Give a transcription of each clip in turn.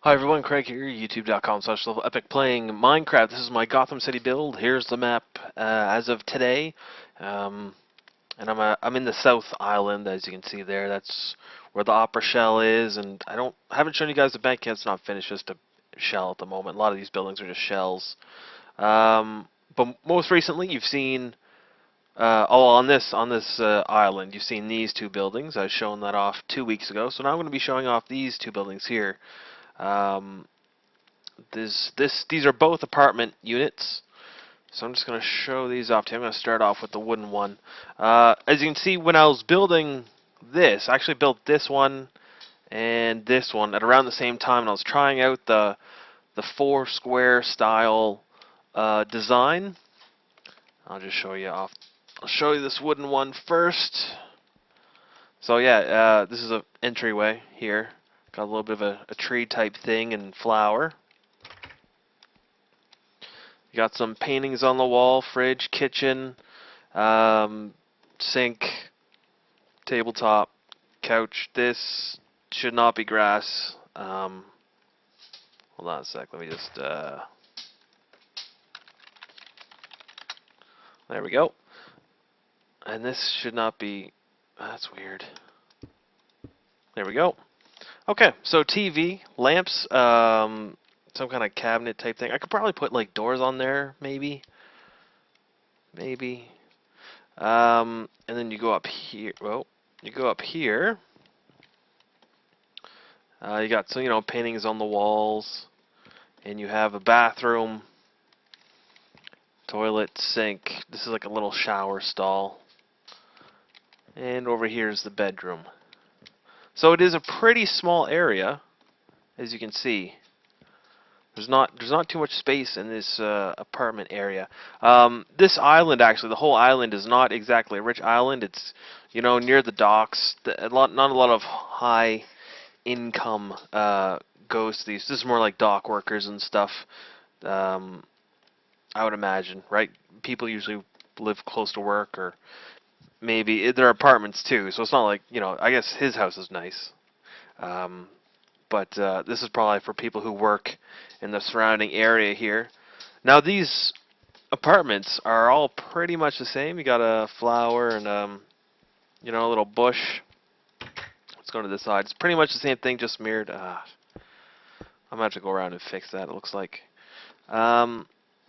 Hi everyone, Craig here, youtube.com/level epic playing Minecraft. This is my Gotham City build. Here's the map as of today. Um, and I'm in the South Island, as you can see there. That's where the Opera Shell is, and I haven't shown you guys the bank yet. It's not finished, just a shell at the moment. A lot of these buildings are just shells. But most recently, you've seen on this island, you've seen these two buildings. I've shown that off 2 weeks ago, so now I'm going to be showing off these two buildings here. Um, these are both apartment units, so I'm just going to show these off to you. I'm going to start off with the wooden one. As you can see, when I was building this, I actually built this one and this one at around the same time, and I was trying out the four square style design. I'll just show you off. I'll show you this wooden one first. So yeah, this is an entryway here. Got a little bit of a tree type thing and flower. You got some paintings on the wall, fridge, kitchen, sink, tabletop, couch. This should not be grass. Hold on a sec. Let me just. There we go. And this should not be. That's weird. There we go. Okay, so TV, lamps, some kind of cabinet type thing. I could probably put like doors on there, maybe. Maybe. And then you go up here. Well, you go up here. You got some, paintings on the walls, and you have a bathroom, toilet, sink. This is like a little shower stall. And over here is the bedroom. So it is a pretty small area, as you can see. There's not too much space in this apartment area. This island, actually, the whole island is not exactly a rich island. It's near the docks. Not a lot of high income goes to these. This is more like dock workers and stuff. Um, I would imagine, right? People usually live close to work, or maybe they're apartments too. So it's not like I guess his house is nice. Um, but this is probably for people who work in the surrounding area here. Now these apartments are all pretty much the same. You got a flower and a little bush. Let's go to this side. It's pretty much the same thing, just mirrored. I'm gonna have to go around and fix that. It looks like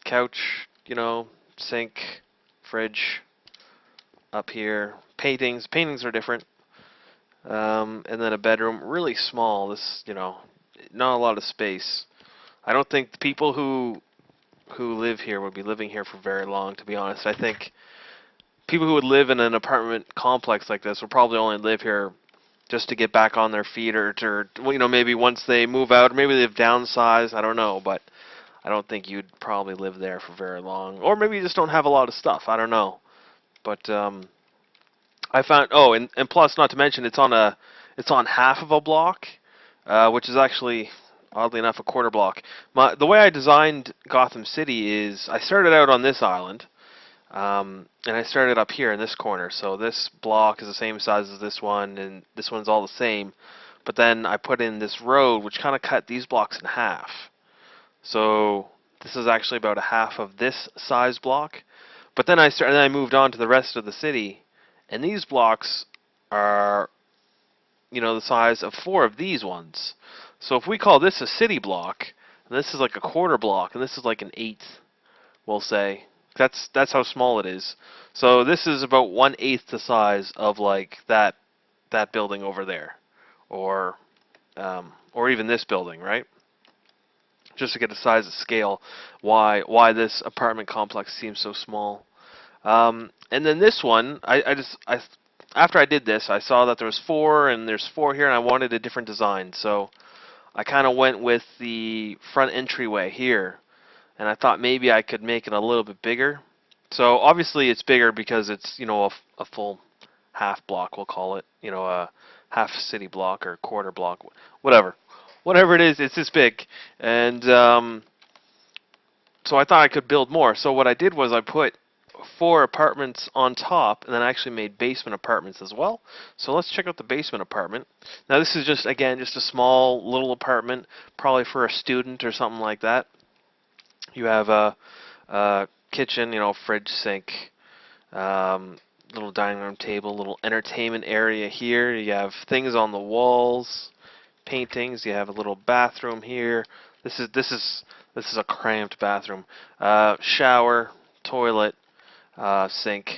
couch, sink, fridge up here. Paintings. Paintings are different. And then a bedroom, really small. This, not a lot of space. I don't think the people who live here would be living here for very long, to be honest. I think people who would live in an apartment complex like this would probably only live here just to get back on their feet, or to, maybe once they move out, or maybe they've downsized. I don't know, but I don't think you'd probably live there for very long, or maybe you just don't have a lot of stuff. I don't know, but I found. Oh, and plus, not to mention, it's on half of a block, which is actually, oddly enough, a quarter block. The way I designed Gotham City is I started out on this island, and I started up here in this corner. So this block is the same size as this one, and this one's all the same. But then I put in this road, which kind of cut these blocks in half. So this is actually about a half of this size block. But then I moved on to the rest of the city, and these blocks are, the size of four of these ones. So if we call this a city block, and this is like a quarter block, and this is like an eighth, we'll say. That's how small it is. So this is about 1/8 the size of like that building over there, or even this building, right? Just to get a size of scale, why this apartment complex seems so small. And then this one, after I did this, I saw that there was four, and there's four here, and I wanted a different design. So I kind of went with the front entryway here, and I thought maybe I could make it a little bit bigger. So obviously it's bigger because it's a full half block, we'll call it, a half city block or quarter block, whatever it is, it's this big. And so I thought I could build more. So what I did was I put 4 apartments on top, and then I actually made basement apartments as well. So let's check out the basement apartment. Now this is just, again, just a small little apartment, probably for a student or something like that. You have a kitchen, fridge, sink, little dining room table, little entertainment area here. You have things on the walls, paintings. You have a little bathroom here. This is a cramped bathroom. Shower, toilet, sink.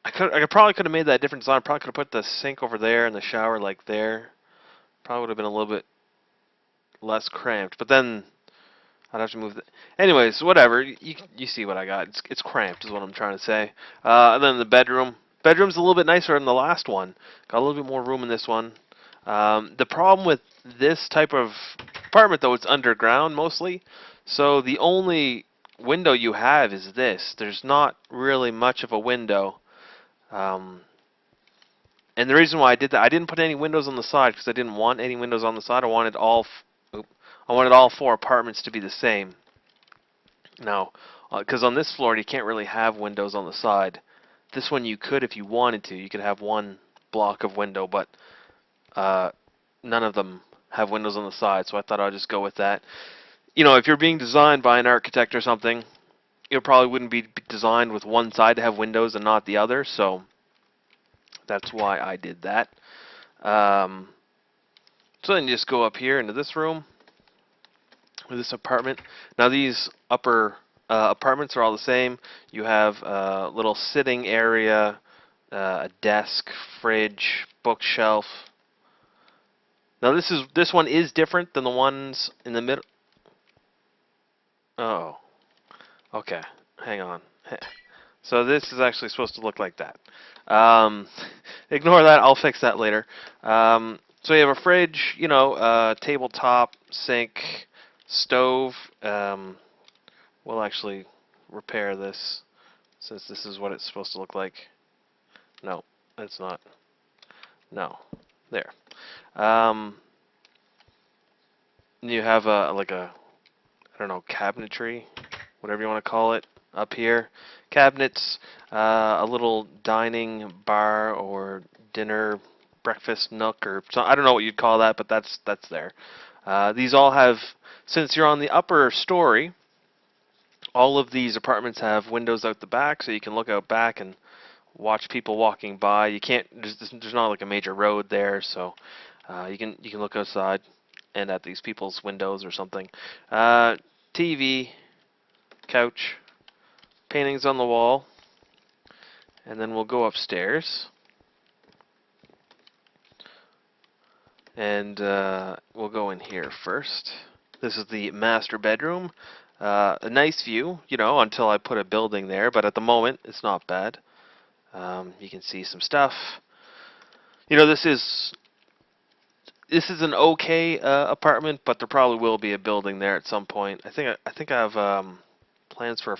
I probably could have made that a different design. Probably could have put the sink over there and the shower like there. Probably would have been a little bit less cramped. But then I'd have to move. Anyways, whatever. You see what I got. It's cramped, is what I'm trying to say. And then the bedroom. Bedroom's a little bit nicer than the last one. Got a little bit more room in this one. The problem with this type of apartment, though, it's underground mostly. So the only window you have is this. There's not really much of a window. And the reason why I did that, I didn't put any windows on the side because I didn't want any windows on the side. I wanted all 4 apartments to be the same. Now, because on this floor you can't really have windows on the side. This one you could if you wanted to. You could have one block of window, but none of them have windows on the side. So I thought I'd just go with that. If you're being designed by an architect or something, it probably wouldn't be designed with one side to have windows and not the other. So that's why I did that. So then you just go up here into this room, or this apartment. Now these upper apartments are all the same. You have a little sitting area, a desk, fridge, bookshelf. Now this one is different than the ones in the middle. Oh, okay. Hang on. So this is actually supposed to look like that. Ignore that. I'll fix that later. So you have a fridge, tabletop, sink, stove. We'll actually repair this since this is what it's supposed to look like. No, it's not. No. There. You have I don't know, cabinetry, whatever you want to call it, up here. Cabinets, a little dining bar or dinner breakfast nook or I don't know what you'd call that, but that's there. These all have, since you're on the upper story, all of these apartments have windows out the back, so you can look out back and watch people walking by. You can't. There's not like a major road there, so you can look outside and at these people's windows or something. TV, couch, paintings on the wall, and then we'll go upstairs. And we'll go in here first. This is the master bedroom. A nice view, until I put a building there, but at the moment it's not bad. You can see some stuff. This is an okay apartment, but there probably will be a building there at some point. I think I have plans for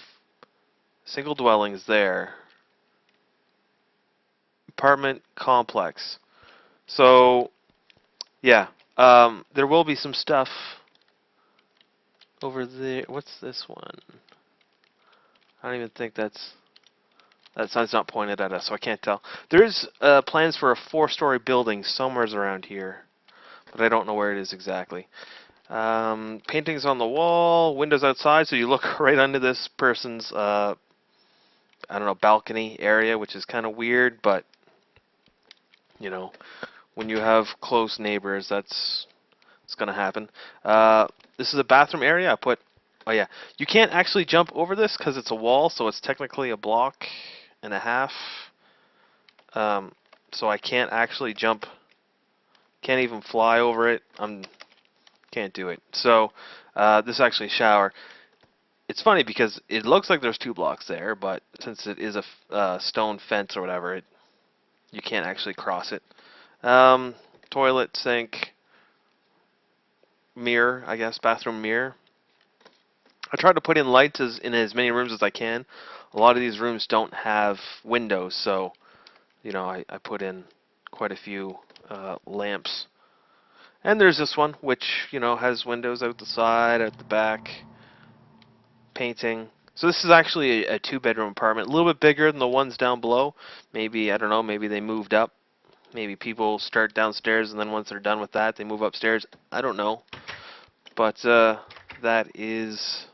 single dwellings there. Apartment complex. So yeah, there will be some stuff over there. What's this one? I don't even think that sign's not pointed at us, so I can't tell. There's plans for a 4-story building somewhere around here, but I don't know where it is exactly. Paintings on the wall, windows outside, so you look right under this person's, I don't know, balcony area, which is kind of weird, but, when you have close neighbors, it's going to happen. This is a bathroom area. Oh yeah, you can't actually jump over this because it's a wall, so it's technically a block and a half. So I can't actually jump. Can't even fly over it. Can't do it. So this is actually a shower. It's funny because it looks like there's 2 blocks there, but since it is a stone fence or whatever, you can't actually cross it. Toilet, sink, mirror, I guess, bathroom mirror. I try to put in lights in as many rooms as I can. A lot of these rooms don't have windows, so I put in quite a few lamps. And there's this one, which has windows out the side, out the back, painting. So this is actually a two-bedroom apartment, a little bit bigger than the ones down below. Maybe, I don't know, maybe they moved up. Maybe people start downstairs and then once they're done with that, they move upstairs. I don't know. But that is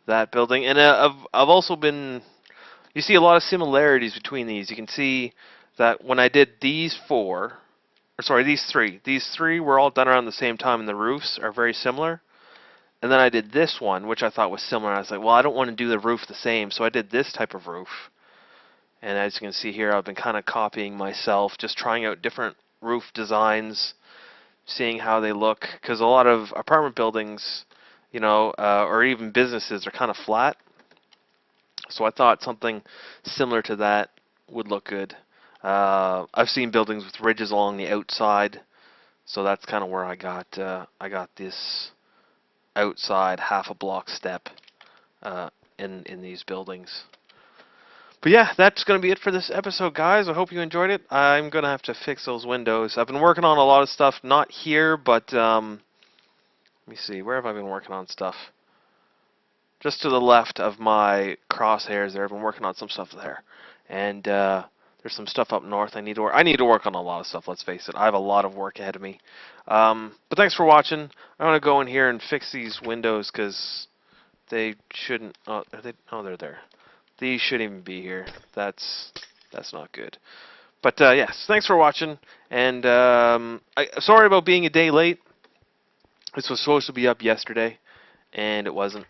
that building. And I've also been, you see a lot of similarities between these. You can see that when I did these four, or sorry, these three were all done around the same time, and the roofs are very similar. And then I did this one, which I thought was similar. I was like, well, I don't want to do the roof the same, so I did this type of roof. And as you can see here, I've been kind of copying myself, just trying out different roof designs, seeing how they look. Because a lot of apartment buildings, or even businesses are kind of flat. So I thought something similar to that would look good. I've seen buildings with ridges along the outside, so that's kind of where I got this outside half a block step in these buildings. But yeah, that's going to be it for this episode, guys. I hope you enjoyed it. I'm going to have to fix those windows. I've been working on a lot of stuff, not here, but let me see. Where have I been working on stuff? Just to the left of my crosshairs there. I've been working on some stuff there. And there's some stuff up north I need to work. I need to work on a lot of stuff, let's face it. I have a lot of work ahead of me. But thanks for watching. I'm going to go in here and fix these windows because they shouldn't... Oh, are they? Oh, they're there. These shouldn't even be here. That's not good. But yes, thanks for watching. And sorry about being a day late. This was supposed to be up yesterday, and it wasn't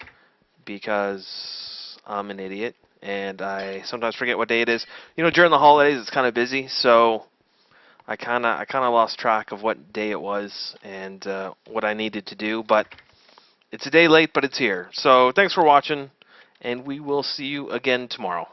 because I'm an idiot and I sometimes forget what day it is. During the holidays it's kind of busy, so I kind of lost track of what day it was and what I needed to do. But it's a day late, but it's here. So thanks for watching, and we will see you again tomorrow.